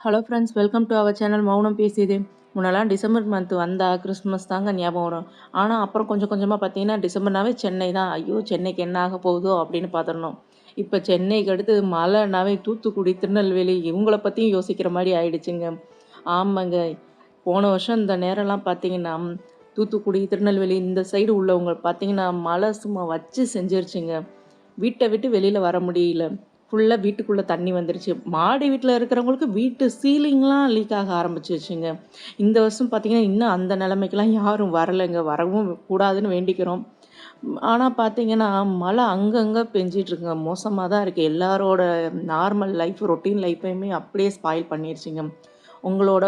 Hello friends, welcome to our channel Mounam Pesiyathu. முன்னெல்லாம் December month வந்தால் Christmas தாங்க ஞாபகம் வரும். ஆனால் அப்புறம் கொஞ்சம் கொஞ்சமாக பார்த்தீங்கன்னா டிசம்பர்னாவே சென்னை தான். ஐயோ, சென்னைக்கு என்ன ஆக போகுதோ அப்படின்னு பார்த்துடணும். இப்போ சென்னைக்கு அடுத்து மழைனாவே தூத்துக்குடி, திருநெல்வேலி இவங்கள பற்றியும் யோசிக்கிற மாதிரி ஆயிடுச்சுங்க. ஆமாங்க, போன வருஷம் இந்த நேரம்லாம் பார்த்தீங்கன்னா தூத்துக்குடி, திருநெல்வேலி இந்த சைடு உள்ளவங்க பார்த்தீங்கன்னா மழை சும்மா வச்சு செஞ்சிருச்சுங்க. வீட்டை விட்டு வெளியில் வர முடியல. ஃபுல்லாக வீட்டுக்குள்ளே தண்ணி வந்துருச்சு. மாடி வீட்டில் இருக்கிறவங்களுக்கு வீட்டு சீலிங்லாம் லீக் ஆக ஆரம்பிச்சிருச்சுங்க. இந்த வருஷம் பார்த்திங்கன்னா இன்னும் அந்த நிலைமைக்கெல்லாம் யாரும் வரலைங்க. வரவும் கூடாதுன்னு வேண்டிக்கிறோம். ஆனால் பார்த்தீங்கன்னா மழை அங்கங்கே பெஞ்சிட்ருக்குங்க. மோசமாக தான் இருக்குது. எல்லாரோட நார்மல் லைஃப், ரொட்டீன் லைஃப்பையுமே அப்படியே ஸ்பாயில் பண்ணிருச்சுங்க. உங்களோட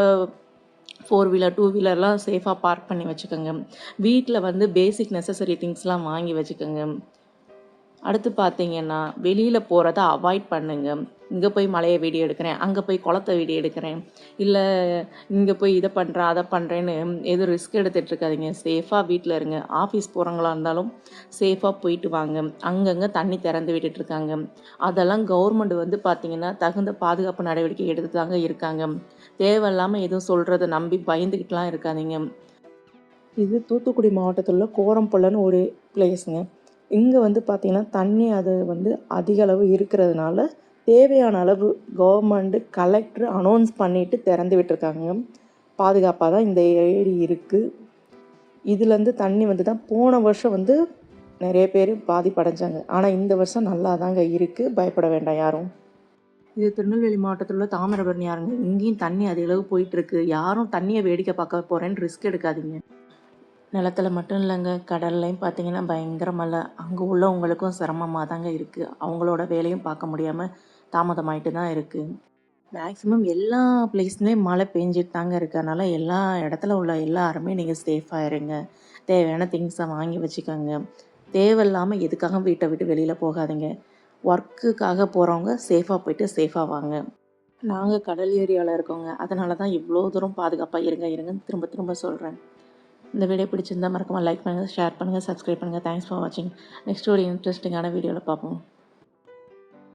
4 வீலர் 2 வீலர்லாம் சேஃபாக பார்க் பண்ணி வச்சுக்கோங்க. வீட்டில் வந்து பேசிக் நெசசரி திங்ஸ்லாம் வாங்கி வச்சுக்கோங்க. அடுத்து பார்த்தீங்கன்னா வெளியில் போகிறத அவாய்ட் பண்ணுங்க. இங்கே போய் மலையை வீடியோ எடுக்கிறேன், அங்கே போய் குளத்த வீடியோ எடுக்கிறேன், இல்லை இங்கே போய் இதை பண்ணுறேன் அதை பண்ணுறேன்னு எதுவும் ரிஸ்க் எடுத்துகிட்டு இருக்காதீங்க. சேஃபாக வீட்டில் இருங்க. ஆஃபீஸ் போகிறவங்களா இருந்தாலும் சேஃபாக போயிட்டு வாங்க. அங்கங்கே தண்ணி திறந்து விட்டுட்ருக்காங்க. அதெல்லாம் கவர்மெண்ட் வந்து பார்த்திங்கன்னா தகுந்த பாதுகாப்பு நடவடிக்கை எடுத்து தாங்க இருக்காங்க. தேவையில்லாமல் எதுவும் சொல்கிறத நம்பி பயந்துக்கிட்டுலாம் இருக்காதீங்க. இது தூத்துக்குடி மாவட்டத்தில் உள்ள கோரம்பள்ளன்னு ஒரு பிளேஸுங்க. இங்கே வந்து பார்த்திங்கன்னா தண்ணி அது வந்து அதிக அளவு இருக்கிறதுனால தேவையான அளவு கவர்மெண்ட்டு கலெக்டர் அனௌன்ஸ் பண்ணிவிட்டு திறந்து விட்டுருக்காங்க. பாதுகாப்பாக தான் இந்த ஏரி இருக்குது. இதுலேருந்து தண்ணி வந்து தான் போன வருஷம் வந்து நிறைய பேர் பாதிப்படைஞ்சாங்க. ஆனால் இந்த வருஷம் நல்லா தாங்க இருக்குது. பயப்பட வேண்டாம் யாரும். இது திருநெல்வேலி மாவட்டத்தில் உள்ள தாமிரபரணி ஆறுங்க. இங்கேயும் தண்ணி அதிக அளவு போயிட்டுருக்கு. யாரும் தண்ணியை வேடிக்கை பார்க்க போகிறேன்னு ரிஸ்க் எடுக்காதீங்க. நிலத்துல மட்டும் இல்லைங்க, கடல்லையும் பார்த்தீங்கன்னா பயங்கர மழை. அங்கே உள்ளவங்களுக்கும் சிரமமாக தாங்க இருக்குது. அவங்களோட வேலையும் பார்க்க முடியாமல் தாமதமாயிட்டு தான் இருக்குது. மேக்ஸிமம் எல்லா பிளேஸ்லேயும் மழை பெஞ்சிட்டு தாங்க இருக்குது. அதனால் எல்லா இடத்துல உள்ள எல்லாருமே நீங்கள் சேஃபாக இருங்க. தேவையான திங்ஸை வாங்கி வச்சுக்கோங்க. தேவையில்லாமல் எதுக்காக வீட்டை விட்டு வெளியில் போகாதீங்க. ஒர்க்குக்காக போகிறவங்க சேஃபாக போயிட்டு சேஃபாக வாங்க. நாங்கள் கடல் ஏரியாவில் இருக்கோங்க. அதனால தான் இவ்வளோ தூரம் பாதுகாப்பாக இருங்கன்னு திரும்ப திரும்ப சொல்கிறேன். இந்த வீடியோ பிடிச்சிருந்தால் மறக்காமல் லைக் பண்ணுங்கள், ஷேர் பண்ணுங்கள், சப்ஸ்கிரைப் பண்ணுங்கள். தேங்க்ஸ் ஃபார் வாட்சிங். நெக்ஸ்ட் ஒரு இன்ட்ரெஸ்டிங்கான வீடியோவில் பார்ப்போம்.